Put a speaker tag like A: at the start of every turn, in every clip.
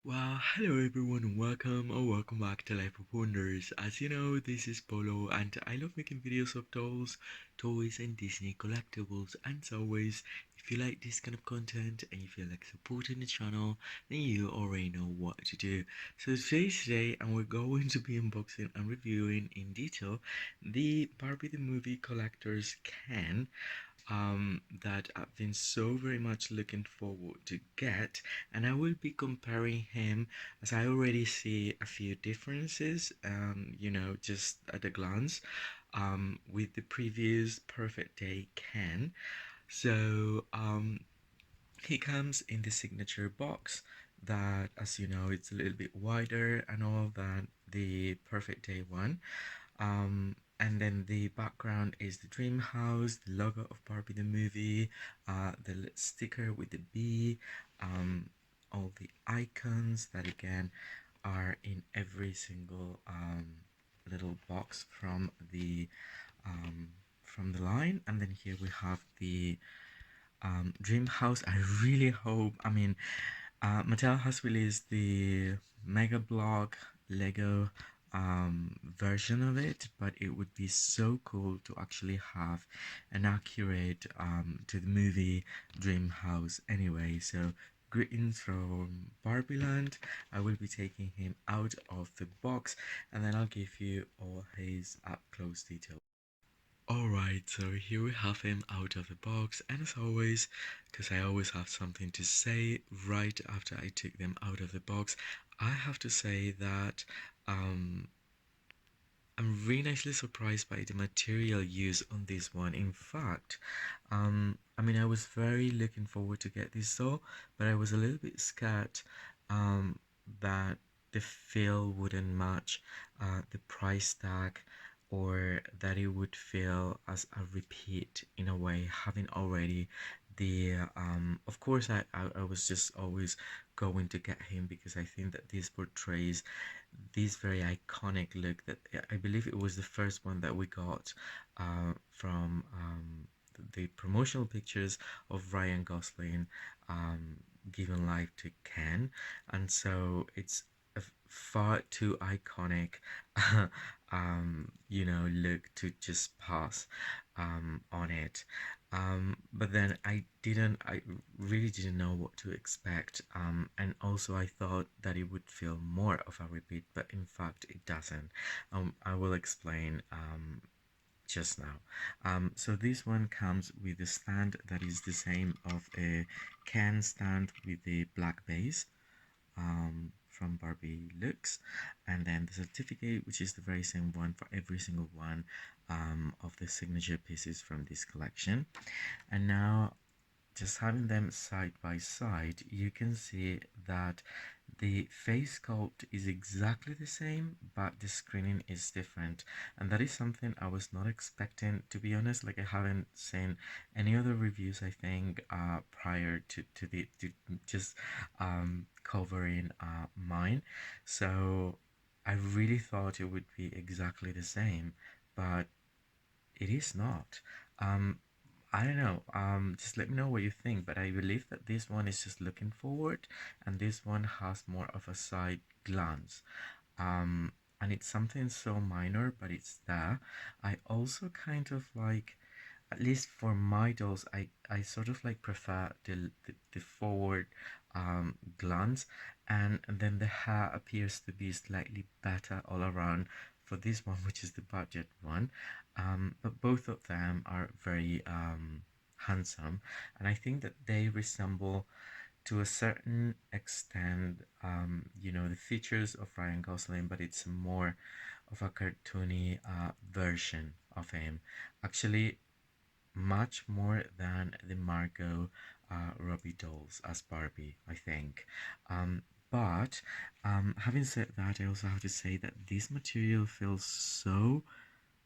A: Well, hello everyone, and welcome back to Life of Wonders. As you know, this is Polo, and I love making videos of dolls, toys, and Disney collectibles. And as always, if you like this kind of content and you feel like supporting the channel, then you already know what to do. So today's today, and we're going to be unboxing and reviewing in detail the Barbie the Movie Collector's Can that I've been so very much looking forward to get, and I will be comparing him as I already see a few differences, just at a glance, with the previous Perfect Day Ken. So, he comes in the signature box that, as you know, it's a little bit wider and all than the Perfect Day one. And then the background is the dream house, the logo of Barbie the movie, the sticker with the bee, um, all the icons that again are in every single little box um, from the line. And then here we have the dream house. I really hope. Mattel has released the Mega Block Lego version of it, but it would be so cool to actually have an accurate to the movie Dream House anyway. So greetings from Barbie Land. I will be taking him out of the box and then I'll give you all his up close details. Alright, so here we have him out of the box, and as always, because I always have something to say right after I took them out of the box, I have to say that um, I'm really nicely surprised by the material used on this one. In fact, I was very looking forward to get this doll, but I was a little bit scared um, that the feel wouldn't match the price tag, or that it would feel as a repeat in a way, having already the of course I was just always going to get him because I think that this portrays this very iconic look that I believe it was the first one that we got from the promotional pictures of Ryan Gosling um, giving life to Ken, and so it's a far too iconic look to just pass on it. But then I really didn't know what to expect. And also I thought that it would feel more of a repeat, but in fact it doesn't. I will explain just now. So this one comes with a stand that is the same of a can stand with the black base from Barbie looks, and then the certificate, which is the very same one for every single one of the signature pieces from this collection. And now, just having them side by side, you can see that the face sculpt is exactly the same, but the screening is different, and that is something I was not expecting, to be honest. Like, I haven't seen any other reviews, I think, prior to just covering mine. So I really thought it would be exactly the same, but it is not. Um, I don't know. Just let me know what you think. But I believe that this one is just looking forward, and this one has more of a side glance. Um, and it's something so minor, but it's there. I also kind of like, at least for my dolls, I sort of like prefer the forward glance, and then the hair appears to be slightly better all around for this one, which is the budget one. But both of them are very handsome, and I think that they resemble to a certain extent, the features of Ryan Gosling, but it's more of a cartoony version of him. Actually, much more than the Margot Robbie dolls as Barbie, I think. But having said that, I also have to say that this material feels so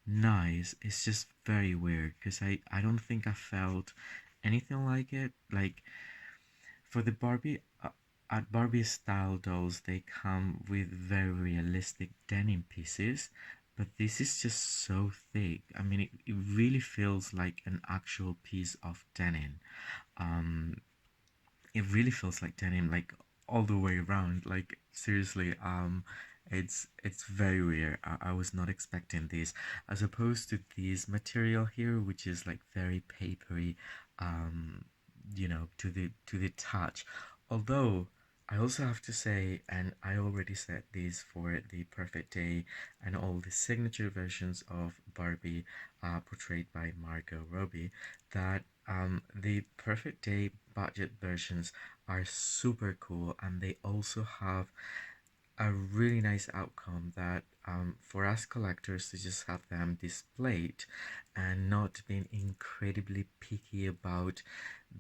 A: nice. It's just very weird because I don't think I felt anything like it. Like, for the Barbie, at Barbie style dolls, they come with very realistic denim pieces, but this is just so thick. I mean, it really feels like an actual piece of denim. Um, it really feels like denim. Like, all the way around. Like seriously, it's very rare. I was not expecting this, as opposed to this material here, which is like very papery, um, to the touch. Although I also have to say, and I already said this for the Perfect Day and all the signature versions of Barbie, portrayed by Margot Robbie, that the Perfect Day budget versions are super cool, and they also have a really nice outcome that for us collectors to just have them displayed and not being incredibly picky about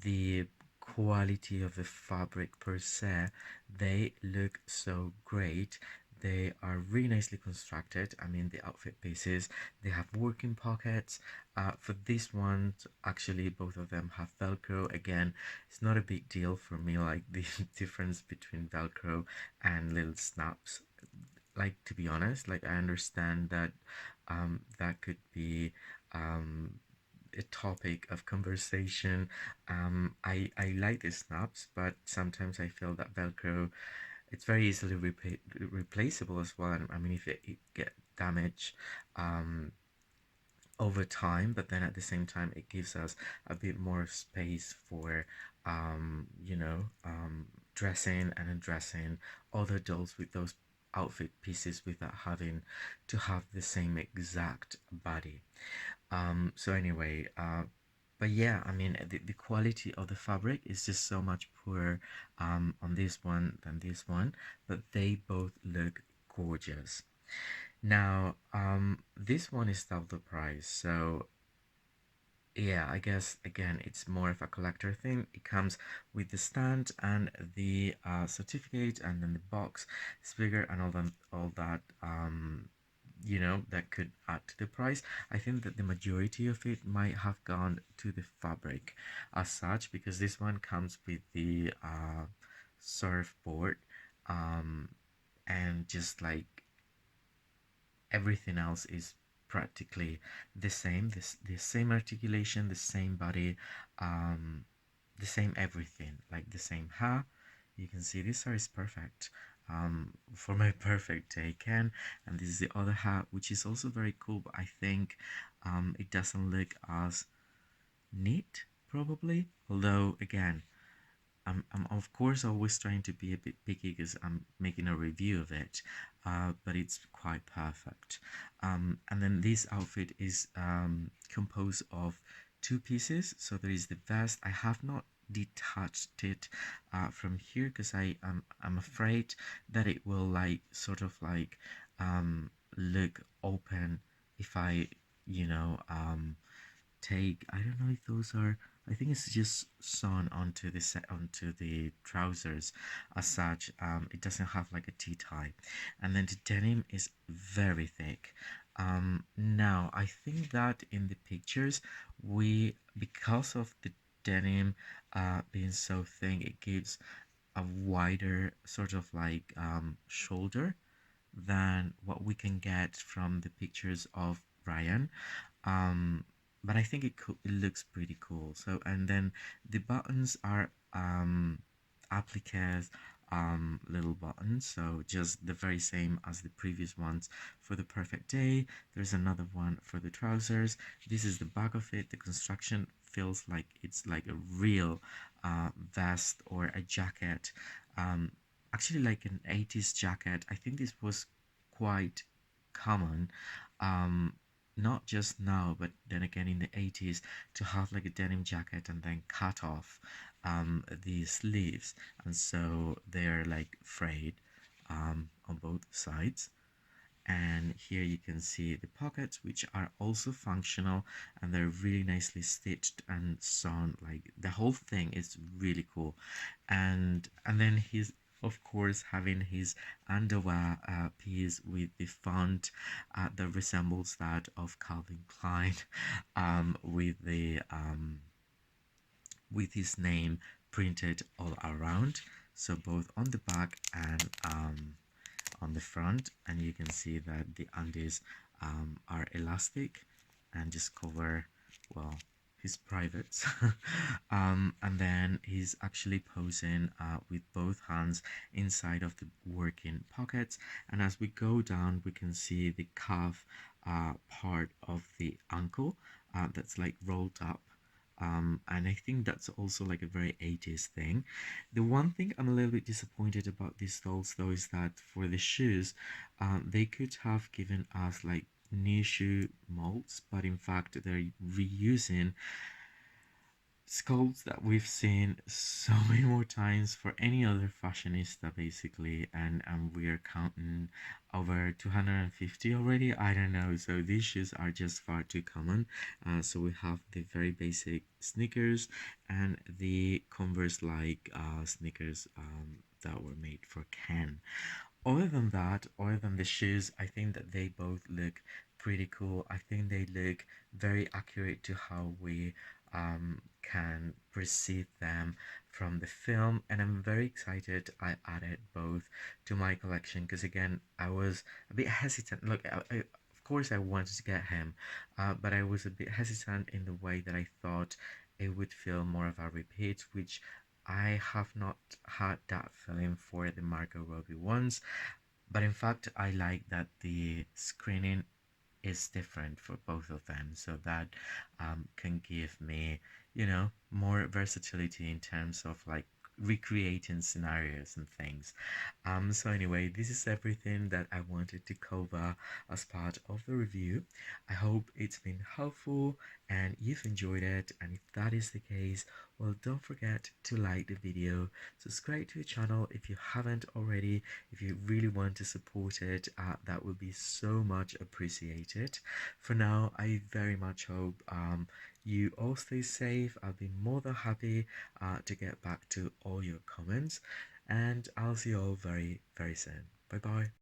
A: the quality of the fabric per se. They look so great. They are really nicely constructed. I mean, the outfit pieces, they have working pockets. For this one, actually, both of them have Velcro. Again, it's not a big deal for me, like the difference between Velcro and little snaps. Like, to be honest, like I understand that that could be um, a topic of conversation. I like the snaps, but sometimes I feel that Velcro, it's very easily replaceable as well. And I mean, if it get damaged over time, but then at the same time, it gives us a bit more space for, dressing and undressing other dolls with those outfit pieces without having to have the same exact body. So anyway, but yeah, I mean, the quality of the fabric is just so much poorer on this one than this one, but they both look gorgeous. Now, this one is double the price, so yeah, I guess again it's more of a collector thing. It comes with the stand and the certificate, and then the box is bigger, and all that that could add to the price. I think that the majority of it might have gone to the fabric as such, because this one comes with the surfboard, um, and just like everything else is practically the same. The same articulation, the same body, um, the same everything, like the same hair. You can see this hair is perfect for my perfect day, Ken. And this is the other hair, which is also very cool, but I think it doesn't look as neat, probably. Although, again, I'm of course always trying to be a bit picky because I'm making a review of it, but it's quite perfect. And then this outfit is composed of two pieces. So there is the vest. I have not detached it from here because I'm afraid that it will like sort of like look open if I you know take, I don't know if those are, I think it's just sewn onto the set onto the trousers as such. It doesn't have like a T-tie, and then the denim is very thick. Now I think that in the pictures, we, because of the denim being so thin, it gives a wider sort of like shoulder than what we can get from the pictures of Ryan. Um, but I think it looks pretty cool. So, and then the buttons are appliques, little buttons. So just the very same as the previous ones for the perfect day. There's another one for the trousers. This is the back of it. The construction feels like it's like a real vest or a jacket. Um, Actually like an 80s jacket. I think this was quite common, um, not just now, but then again in the 80s, to have like a denim jacket and then cut off the sleeves, and so they're like frayed on both sides. And here you can see the pockets, which are also functional, and they're really nicely stitched and sewn. Like the whole thing is really cool. And then he's of course having his underwear piece with the font that resembles that of Calvin Klein, with his name printed all around, so both on the back and on the front. And you can see that the undies are elastic and just cover, well, his privates. And then he's actually posing with both hands inside of the working pockets. And as we go down, we can see the calf part of the ankle that's like rolled up. And I think that's also like a very 80s thing. The one thing I'm a little bit disappointed about these dolls though is that for the shoes, they could have given us like new shoe molds, but in fact they're reusing sculpts that we've seen so many more times for any other fashionista basically, and we are counting over 250 already. I don't know, so these shoes are just far too common. So we have the very basic sneakers and the Converse like sneakers that were made for Ken. Other than that, other than the shoes, I think that they both look pretty cool. I think they look very accurate to how we can perceive them from the film, and I'm very excited I added both to my collection because again I was a bit hesitant. Look, of course I wanted to get him, but I was a bit hesitant in the way that I thought it would feel more of a repeat, which I have not had that feeling for the Margot Robbie ones. But in fact, I like that the screening is different for both of them, so that can give me, more versatility in terms of like recreating scenarios and things. So anyway, this is everything that I wanted to cover as part of the review. I hope it's been helpful and you've enjoyed it, and if that is the case, well, don't forget to like the video, subscribe to the channel if you haven't already. If you really want to support it, that would be so much appreciated. For now, I very much hope you all stay safe. I'll be more than happy to get back to all your comments, and I'll see you all very, very soon. Bye bye.